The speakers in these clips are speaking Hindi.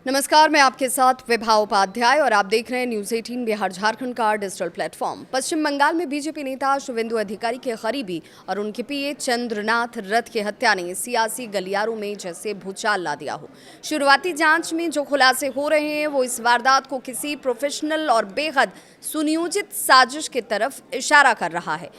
नमस्कार, मैं आपके साथ विभा उपाध्याय और आप देख रहे हैं न्यूज़ 18 बिहार झारखंड का डिजिटल प्लेटफॉर्म। पश्चिम बंगाल में बीजेपी नेता शुवेंदु अधिकारी के करीबी और उनके पीए चंद्रनाथ रथ की हत्या ने सियासी गलियारों में जैसे भूचाल ला दिया हो। शुरुआती जांच में जो खुलासे हो रहे हैं वो इस वारदात को किसी प्रोफेशनल और बेहद सुनियोजित साजिश की तरफ इशारा कर रहा है।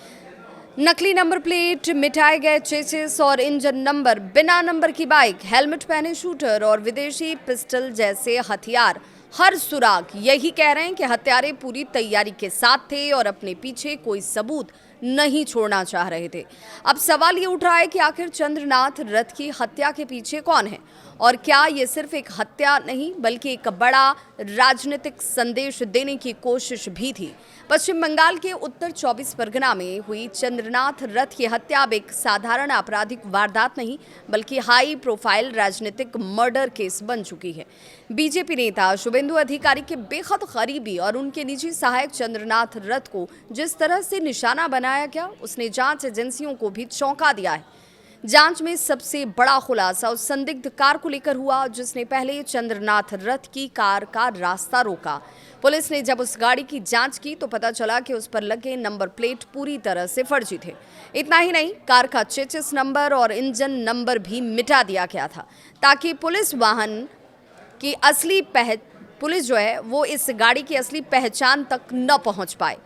नकली नंबर प्लेट, मिटाए गए चेसिस और इंजन नंबर, बिना नंबर की बाइक, हेलमेट पहने शूटर और विदेशी पिस्टल जैसे हथियार, हर सुराग यही कह रहे हैं कि हत्यारे पूरी तैयारी के साथ थे और अपने पीछे कोई सबूत नहीं छोड़ना चाह रहे थे। अब सवाल ये उठ रहा है कि आखिर चंद्रनाथ रथ की हत्या के पीछे कौन है और क्या ये सिर्फ एक हत्या नहीं बल्कि एक बड़ा राजनीतिक संदेश देने की कोशिश भी थी। पश्चिम बंगाल के उत्तर 24 परगना में हुई चंद्रनाथ रथ की हत्या अब एक साधारण आपराधिक वारदात नहीं बल्कि हाई प्रोफाइल राजनीतिक मर्डर केस बन चुकी है। बीजेपी नेता शुवेंदु अधिकारी के बेहद करीबी और उनके निजी सहायक चंद्रनाथ रथ को जिस तरह से निशाना बनाया गया, उसने जांच एजेंसियों को भी चौंका दिया है। जांच में सबसे बड़ा खुलासा उस संदिग्ध कार को लेकर हुआ जिसने पहले चंद्रनाथ रथ की कार का रास्ता रोका। पुलिस ने जब उस गाड़ी की जांच की तो पता चला कि उस पर लगे नंबर प्लेट पूरी तरह से फर्जी थे। इतना ही नहीं, कार का चेसिस नंबर और इंजन नंबर भी मिटा दिया गया था ताकि पुलिस जो है वो इस गाड़ी की असली पहचान तक न पहुंच पाए।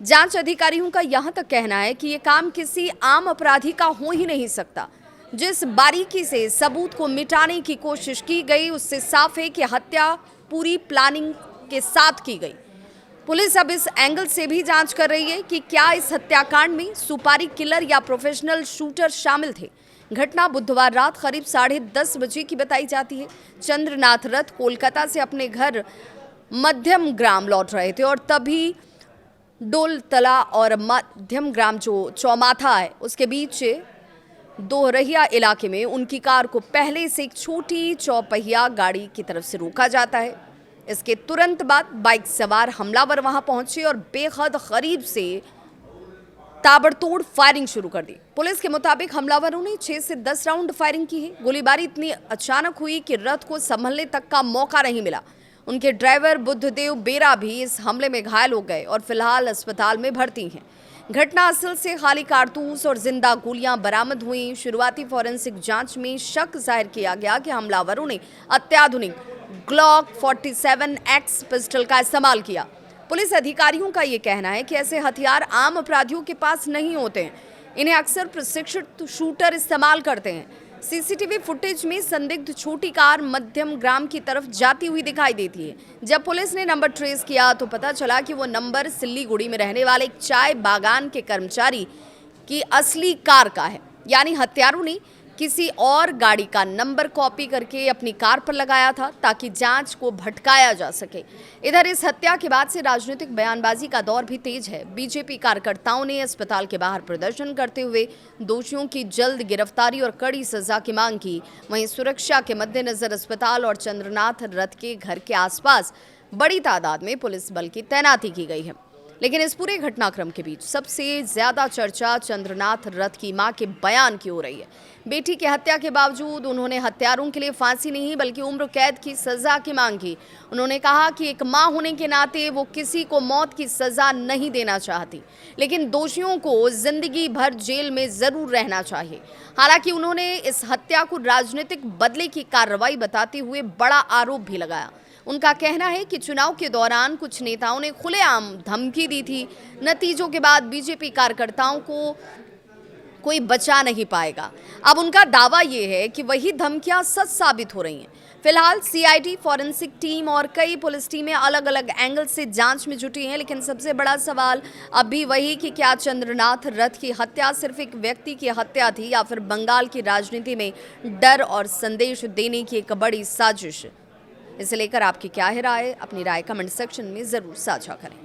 जांच अधिकारियों का यहां तक कहना है कि ये काम किसी आम अपराधी का हो ही नहीं सकता। जिस बारीकी से सबूत को मिटाने की कोशिश की गई उससे साफ है कि हत्या पूरी प्लानिंग के साथ की गई। पुलिस अब इस एंगल से भी जांच कर रही है कि क्या इस हत्याकांड में सुपारी किलर या प्रोफेशनल शूटर शामिल थे। घटना बुधवार रात करीब 10:30 बजे की बताई जाती है। चंद्रनाथ रथ कोलकाता से अपने घर मध्यम ग्राम लौट रहे थे और तभी डोलतला और मध्यम ग्राम जो चौमाथा है उसके बीच दोहरहिया इलाके में उनकी कार को पहले से एक छोटी चौपहिया गाड़ी की तरफ से रोका जाता है। इसके तुरंत बाद बाइक सवार हमलावर वहां पहुंचे और बेहद करीब से ताबड़तोड़ फायरिंग शुरू कर दी। पुलिस के मुताबिक हमलावरों ने 6 से 10 राउंड फायरिंग की है। गोलीबारी इतनी अचानक हुई कि रथ को संभलने तक का मौका नहीं मिला। उनके ड्राइवर बुद्धदेव बेरा भी इस हमले में घायल हो गए और फिलहाल अस्पताल में भर्ती हैं। घटनास्थल से खाली कारतूस और जिंदा गोलियां बरामद हुई। शुरुआती फॉरेंसिक जांच में शक जाहिर किया गया कि हमलावरों ने अत्याधुनिक ग्लॉक 47X पिस्टल का इस्तेमाल किया। पुलिस अधिकारियों का ये कहना है कि ऐसे हथियार आम अपराधियों के पास नहीं होते हैं। इन्हें अक्सर प्रशिक्षित शूटर इस्तेमाल करते हैं। सीसीटीवी फुटेज में संदिग्ध छोटी कार मध्यम ग्राम की तरफ जाती हुई दिखाई देती है। जब पुलिस ने नंबर ट्रेस किया तो पता चला कि वो नंबर सिल्लीगुड़ी में रहने वाले एक चाय बागान के कर्मचारी की असली कार का है। यानी हत्यारों ने किसी और गाड़ी का नंबर कॉपी करके अपनी कार पर लगाया था ताकि जांच को भटकाया जा सके। इधर इस हत्या के बाद से राजनीतिक बयानबाजी का दौर भी तेज है। बीजेपी कार्यकर्ताओं ने अस्पताल के बाहर प्रदर्शन करते हुए दोषियों की जल्द गिरफ्तारी और कड़ी सजा की मांग की। वहीं सुरक्षा के मद्देनजर अस्पताल और चंद्रनाथ रथ के घर के आसपास बड़ी तादाद में पुलिस बल की तैनाती की गई है। लेकिन इस पूरे घटनाक्रम के बीच सबसे ज्यादा चर्चा चंद्रनाथ रथ की मां के बयान की हो रही है। बेटी की हत्या के बावजूद उन्होंने हत्यारों के लिए फांसी नहीं बल्कि उम्र कैद की सजा की मांग की। उन्होंने कहा कि एक मां होने के नाते वो किसी को मौत की सजा नहीं देना चाहती, लेकिन दोषियों को जिंदगी भर जेल में जरूर रहना चाहिए। हालांकि उन्होंने इस हत्या को राजनीतिक बदले की कार्रवाई बताते हुए बड़ा आरोप भी लगाया। उनका कहना है कि चुनाव के दौरान कुछ नेताओं ने खुलेआम धमकी दी थी। नतीजों के बाद बीजेपी कार्यकर्ताओं को कोई बचा नहीं पाएगा। अब उनका दावा ये है कि वही धमकियां सच साबित हो रही हैं। फिलहाल सीआईडी, फॉरेंसिक टीम और कई पुलिस टीमें अलग अलग एंगल से जांच में जुटी हैं, लेकिन सबसे बड़ा सवाल अब भी वही कि क्या चंद्रनाथ रथ की हत्या सिर्फ एक व्यक्ति की हत्या थी या फिर बंगाल की राजनीति में डर और संदेश देने की एक बड़ी साजिश। इसे लेकर आपकी क्या है राय? अपनी राय कमेंट सेक्शन में जरूर साझा करें।